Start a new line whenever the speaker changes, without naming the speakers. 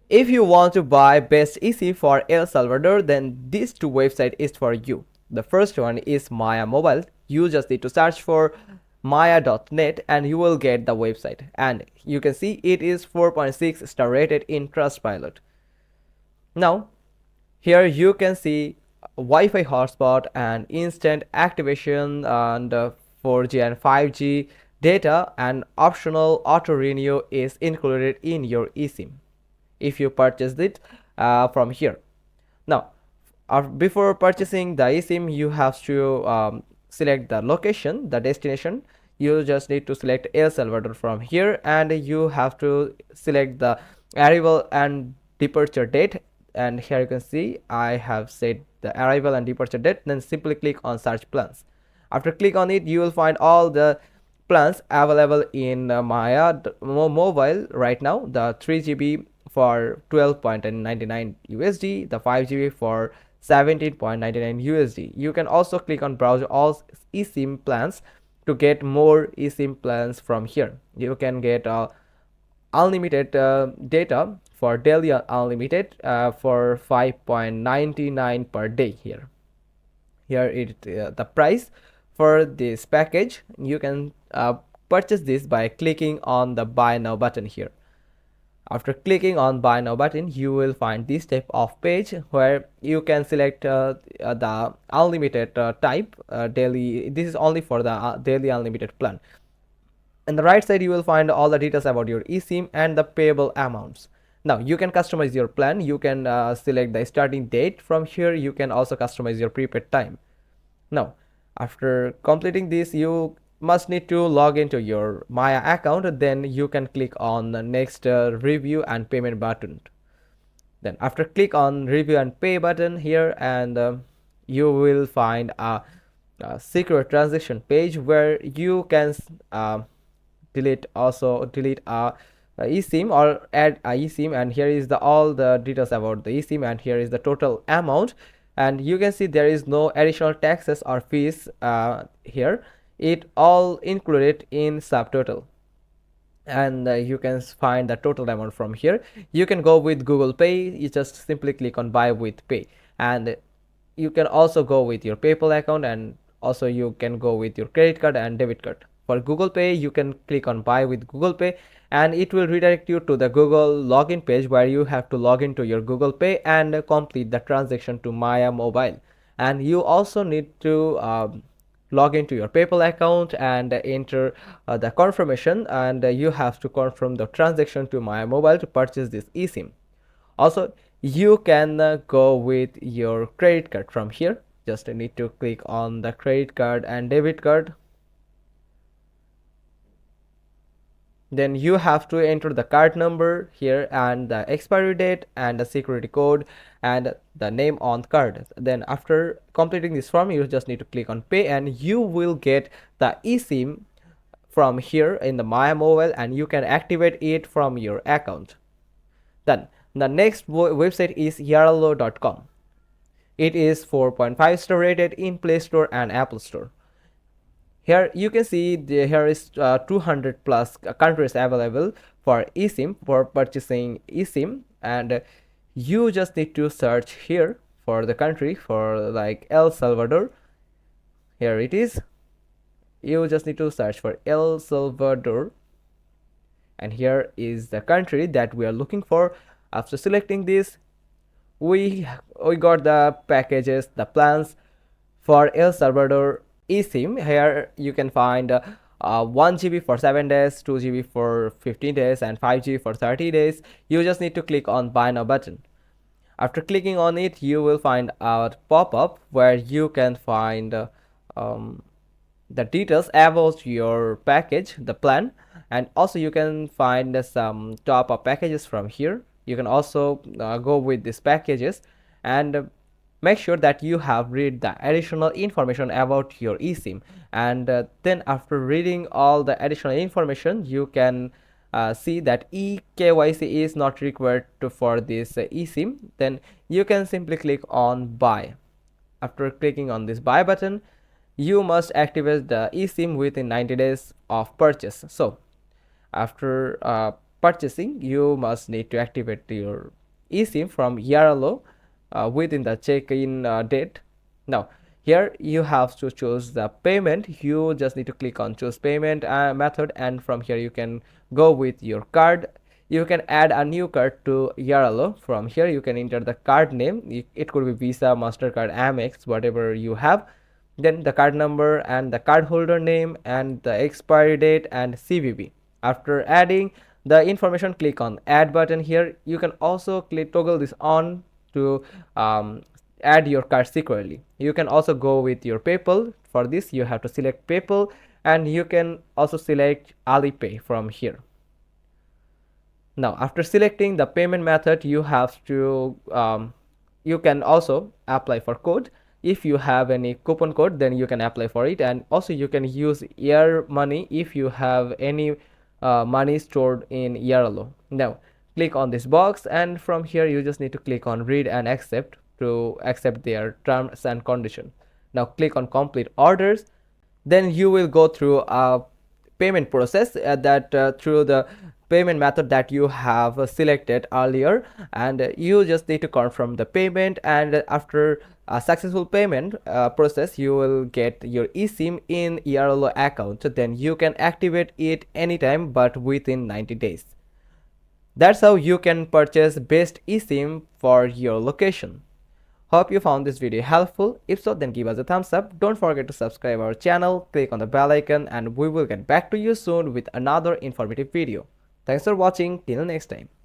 If you want to buy best eSIM for El Salvador, then these two websites is for you. The first one is Maya Mobile. You just need to search for maya.net and you will get the website. And you can see it is 4.6 star rated in Trustpilot. Now, here you can see Wi-Fi hotspot and instant activation and 4G and 5G data, and optional auto renew is included in your eSIM if you purchase it from here. Now, before purchasing the eSIM, you have to select the location, the destination. You just need to select El Salvador from here, and you have to select the arrival and departure date. And here you can see I have set the arrival and departure date. Then simply click on search plans. After click on it, you will find all the plans available in Maya mobile right now. The 3 GB for 12.99 USD, the 5 GB for 17.99 USD. You can also click on browse all eSIM plans to get more eSIM plans from here. You can get unlimited data for daily unlimited for 5.99 per day here. Here it the price for this package. You can purchase this by clicking on the buy now button here. After clicking on buy now button, you will find this type of page where you can select the unlimited type daily. This is only for the daily unlimited plan. On the right side, you will find all the details about your eSIM and the payable amounts. Now you can customize your plan. You can select the starting date from here. You can also customize your prepaid time. Now, after completing this, you must need to log into your Maya account. Then you can click on the next review and payment button. Then after click on review and pay button here, and you will find a secure transaction page where you can delete a eSIM or add a eSIM, and here is the all the details about the eSIM, and here is the total amount. And you can see there is no additional taxes or fees here. It all included in subtotal, and you can find the total amount from here. You can go with Google Pay. You just simply click on buy with pay, and you can also go with your PayPal account, and also you can go with your credit card and debit card. For Google Pay, you can click on buy with Google Pay, and it will redirect you to the Google login page where you have to log into your Google Pay and complete the transaction to Maya mobile. And you also need to log into your PayPal account and enter the confirmation, and you have to confirm the transaction to Maya mobile to purchase this eSIM. Also, you can go with your credit card from here. Just need to click on the credit card and debit card. Then you have to enter the card number here and the expiry date and the security code and the name on card. Then after completing this form, you just need to click on pay, and you will get the eSIM from here in the Maya mobile, and you can activate it from your account. Then the next website is yaralo.com. It is 4.5 star rated in Play Store and Apple Store. Here you can see here is 200 plus countries available for eSIM, for purchasing eSIM, and you just need to search here for the country, for like El Salvador. Here it is. You just need to search for El Salvador, and here is the country that we are looking for. After selecting this, we got the packages, the plans for El Salvador eSIM. Here you can find 1 GB for 7 days, 2 GB for 15 days, and 5 GB for 30 days. You just need to click on buy now button. After clicking on it, you will find a pop-up where you can find the details about your package, the plan, and also you can find some top-up packages from here. You can also go with these packages, and make sure that you have read the additional information about your eSIM, and then after reading all the additional information, you can see that eKYC is not required for this eSIM. Then you can simply click on buy. After clicking on this buy button, you must activate the eSIM within 90 days of purchase. So after purchasing, you must need to activate your eSIM from YARLO within the check-in date. Now here you have to choose the payment. You just need to click on choose payment method, and from here you can go with your card. You can add a new card to YARLO. From here you can enter the card name. It could be Visa, MasterCard, Amex, whatever you have. Then the card number and the cardholder name and the expiry date and CVV. After adding the information, click on add button here. You can also toggle this on to add your card securely. You can also go with your PayPal. For this you have to select PayPal, and you can also select Alipay from here. Now after selecting the payment method, you have to you can also apply for code. If you have any coupon code, then you can apply for it, and also you can use Air Money if you have any money stored in YARLO. Now click on this box, and from here you just need to click on read and accept to accept their terms and conditions. Now click on complete orders. Then you will go through a payment process through the payment method that you have selected earlier, and you just need to confirm the payment, and after a successful payment process, you will get your eSIM in YARLO account. Then you can activate it anytime but within 90 days. That's how you can purchase best eSIM for your location. Hope you found this video helpful. If so, then give us a thumbs up. Don't forget to subscribe our channel, click on the bell icon, and we will get back to you soon with another informative video. Thanks for watching. Till next time.